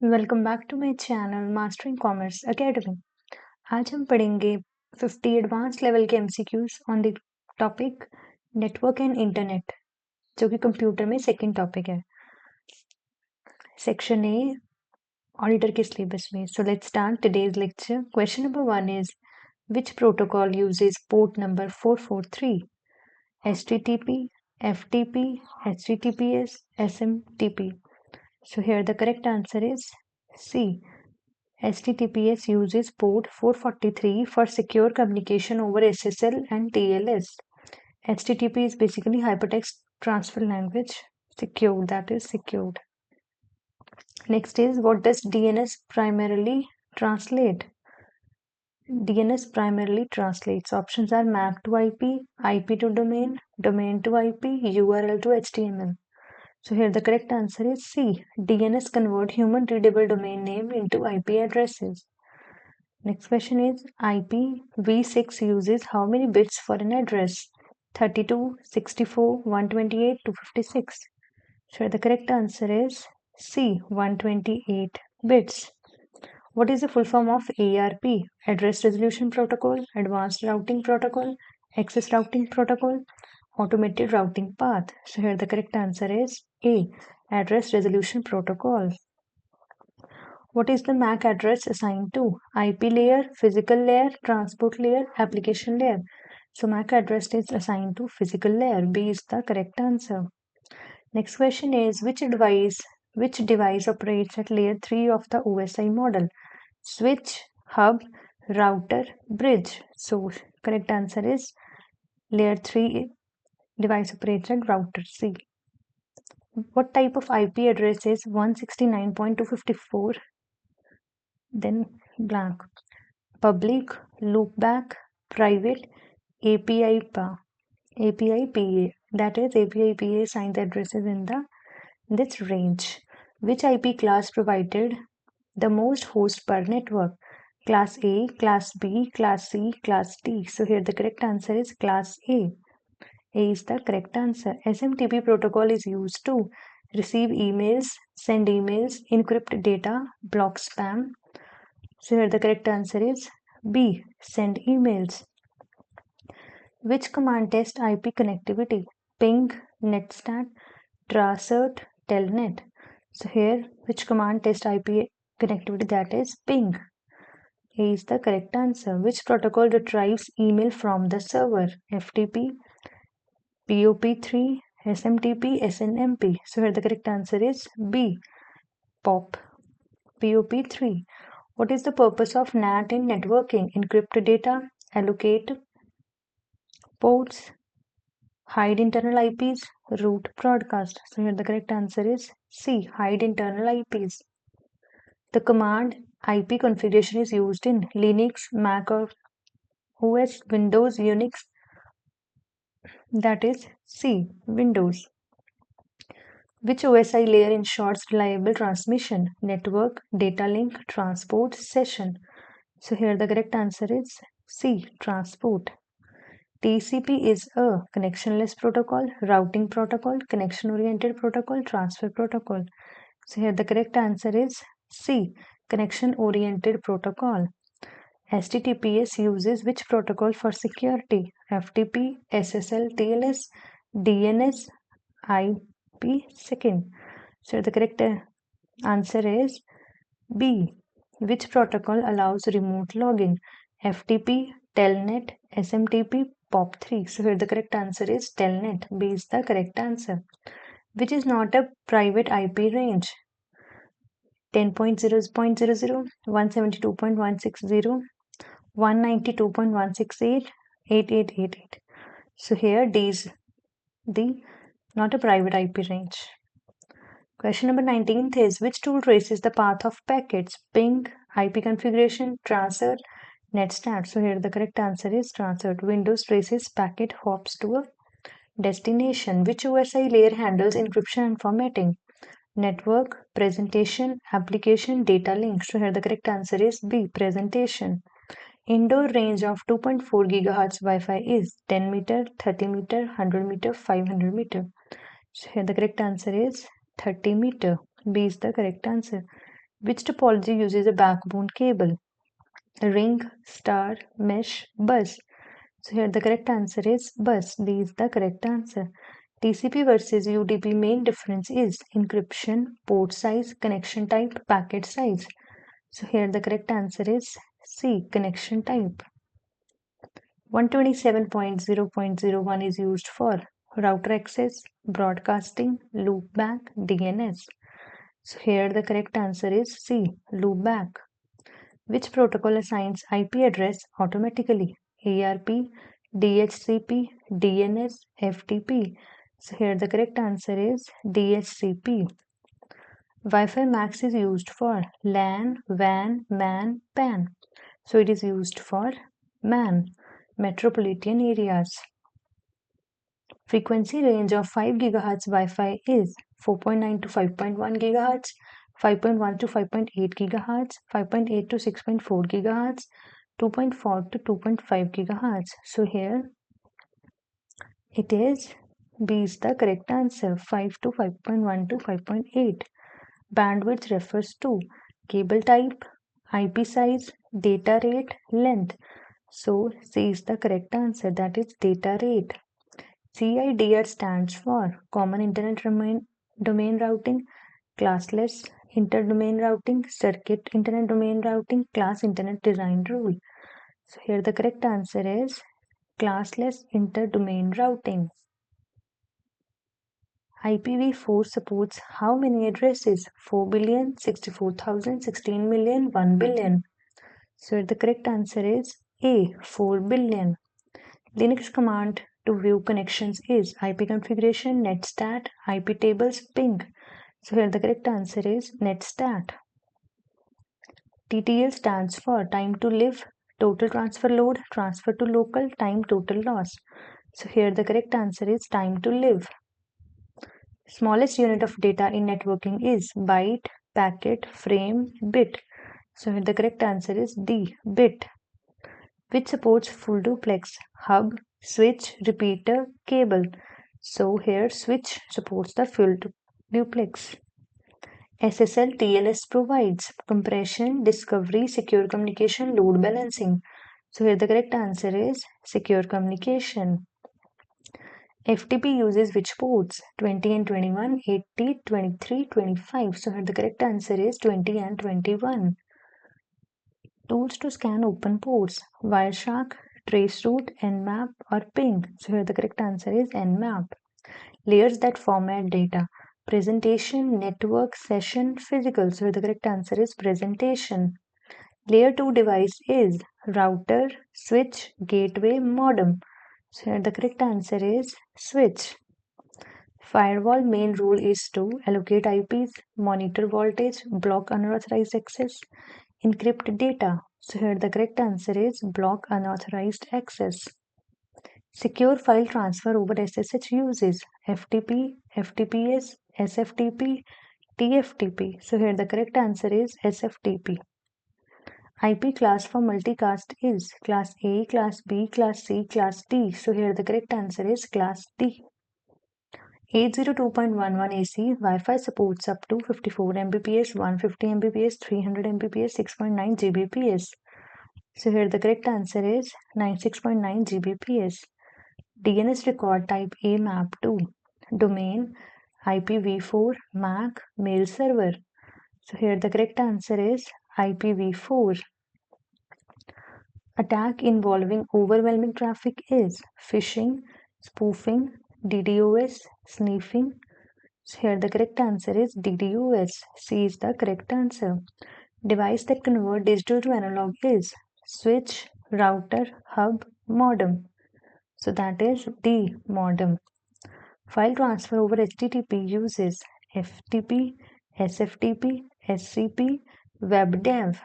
Welcome back to my channel Mastering Commerce Academy. आज हम पढ़ेंगे 50 एडवांस लेवल के MCQs on the topic network and internet, जो कि कंप्यूटर में सेकंड टॉपिक है, सेक्शन ए ऑडिटर के सिलेबस में। So let's start today's lecture. Question number 1 is which protocol uses port number 443? HTTP, FTP, HTTPS, SMTP. So here the correct answer is C. HTTPS uses port 443 for secure communication over SSL and TLS. HTTP is basically hypertext transfer language. Secured, that is secured. Next is, what does DNS primarily translate? DNS primarily translates. Options are map to IP, IP to domain, domain to IP, URL to HTML. So here the correct answer is C. DNS convert human readable domain name into IP addresses. Next question is, IPv6 uses how many bits for an address? 32, 64, 128, 256. So the correct answer is C. 128 bits. What is the full form of ARP? Address Resolution Protocol, Advanced Routing Protocol, Access Routing Protocol, Automated Routing Path. So here the correct answer is A. Address Resolution Protocol. What is the MAC address assigned to? IP layer, physical layer, transport layer, application layer. So MAC address is assigned to physical layer. B is the correct answer. Next question is, which device operates at layer 3 of the OSI model? Switch, hub, router, bridge. So correct answer is layer 3 device operates at router C. What type of IP address is 169.254? Then blank. Public, loopback, private, API PA. API PA. That is API PA assigned the addresses in this range. Which IP class provided the most host per network? Class A, Class B, Class C, Class D. So here the correct answer is Class A. A is the correct answer. SMTP protocol is used to receive emails, send emails, encrypt data, block spam. So here the correct answer is B. Send emails. Which command test IP connectivity? Ping, netstat, tracert, telnet. So here, which command test IP connectivity? That is ping. A is the correct answer. Which protocol retrieves email from the server? FTP, POP3, SMTP, SNMP. So here the correct answer is B. POP. POP3. What is the purpose of NAT in networking? Encrypt data, allocate ports, hide internal IPs, route broadcast. So here the correct answer is C. Hide internal IPs. The command IP configuration is used in Linux, Mac or OS, Windows, Unix. That is C. Windows. Which OSI layer ensures reliable transmission? Network, data link, transport, session. So here the correct answer is C. Transport. TCP is a connectionless protocol, routing protocol, connection-oriented protocol, transfer protocol. So here the correct answer is C. Connection-oriented protocol. HTTPS uses which protocol for security? FTP, SSL, TLS, DNS, IPsec. So the correct answer is B. Which protocol allows remote login? FTP, Telnet, SMTP, POP3. So here the correct answer is Telnet. B is the correct answer. Which is not a private IP range? 10.0.00, 172.160, 192.168, 8888. So here D is the not a private IP range. Question number 19th is, which tool traces the path of packets? Ping, IP configuration, transert, netstat. So here the correct answer is transert. Windows traces packet hops to a destination. Which OSI layer handles encryption and formatting? Network, presentation, application, data link. So here the correct answer is B. Presentation. Indoor range of 2.4 GHz Wi-Fi is 10 meter, 30 meter, 100 meter, 500 meter. So here the correct answer is 30 meter. B is the correct answer. Which topology uses a backbone cable? Ring, star, mesh, bus. So here the correct answer is bus. D is the correct answer. TCP versus UDP main difference is encryption, port size, connection type, packet size. So here the correct answer is C, connection type. 127.0.01 is used for router access, broadcasting, loopback, DNS. So here the correct answer is C, loopback. Which protocol assigns IP address automatically? ARP, DHCP, DNS, FTP. So here the correct answer is DHCP. Wi-Fi Max is used for LAN, WAN, MAN, PAN. So it is used for MAN, metropolitan areas. Frequency range of 5 GHz Wi-Fi is 4.9 to 5.1 GHz, 5.1 to 5.8 GHz, 5.8 to 6.4 GHz, 2.4 to 2.5 GHz. So here it is B is the correct answer, 5 to 5.1 to 5.8. Bandwidth refers to cable type, IP size, data rate, length. So C is the correct answer, that is data rate. CIDR stands for Common Internet Domain Routing, Classless Interdomain Routing, Circuit Internet Domain Routing, Class Internet Design Rule. So here the correct answer is Classless Interdomain Routing. IPv4 supports how many addresses? 4 billion, 64,000, 16 million, 1 billion. So the correct answer is A, 4 billion. Linux command to view connections is IP configuration, netstat, IP tables, ping. So here the correct answer is netstat. TTL stands for time to live, total transfer load, transfer to local, time total loss. So here the correct answer is time to live. Smallest unit of data in networking is byte, packet, frame, bit. So here the correct answer is D, bit. Which supports full duplex? Hub, switch, repeater, cable. So here switch supports the full duplex. SSL TLS provides compression, discovery, secure communication, load balancing. So here the correct answer is secure communication. FTP uses which ports? 20 and 21, 80, 23, 25. So here the correct answer is 20 and 21. Tools to scan open ports: Wireshark, Traceroute, Nmap, or Ping. So here the correct answer is Nmap. Layers that format data: presentation, network, session, physical. So here the correct answer is presentation. Layer 2 device is router, switch, gateway, modem. So here the correct answer is switch. Firewall main rule is to allocate IPs, monitor voltage, block unauthorized access, encrypt data. So here the correct answer is block unauthorized access. Secure file transfer over SSH uses FTP, FTPS, SFTP, TFTP. So here the correct answer is SFTP. IP class for multicast is class A, class B, class C, class D. So here the correct answer is class D. 802.11 AC Wi-Fi supports up to 54 Mbps, 150 Mbps, 300 Mbps, 6.9 Gbps. So here the correct answer is 96.9 Gbps. DNS record type AMAP2. Domain IPv4, MAC, mail server. So here the correct answer is IPv4. Attack involving overwhelming traffic is phishing, spoofing, DDoS, sniffing. So here the correct answer is DDoS. C is the correct answer. Device that convert digital to analog is switch, router, hub, modem. So that is D, modem. File transfer over HTTP uses FTP, SFTP, SCP, WebDAV.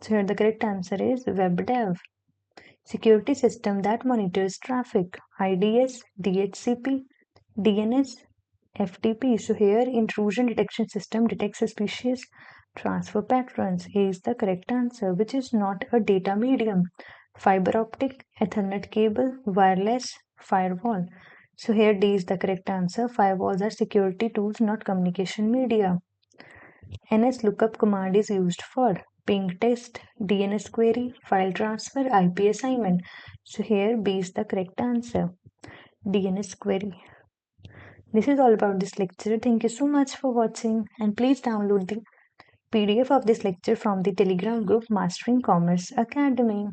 So here the correct answer is WebDAV. Security system that monitors traffic: IDS, DHCP, DNS, FTP. So here intrusion detection system detects suspicious transfer patterns. A is the correct answer. Which is not a data medium? Fiber optic, Ethernet cable, wireless, firewall. So here D is the correct answer. Firewalls are security tools, not communication media. NS lookup command is used for ping test, DNS query, file transfer, IP assignment. So here B is the correct answer. DNS query. This is all about this lecture. Thank you so much for watching, and please download the PDF of this lecture from the Telegram group Mastering Commerce Academy.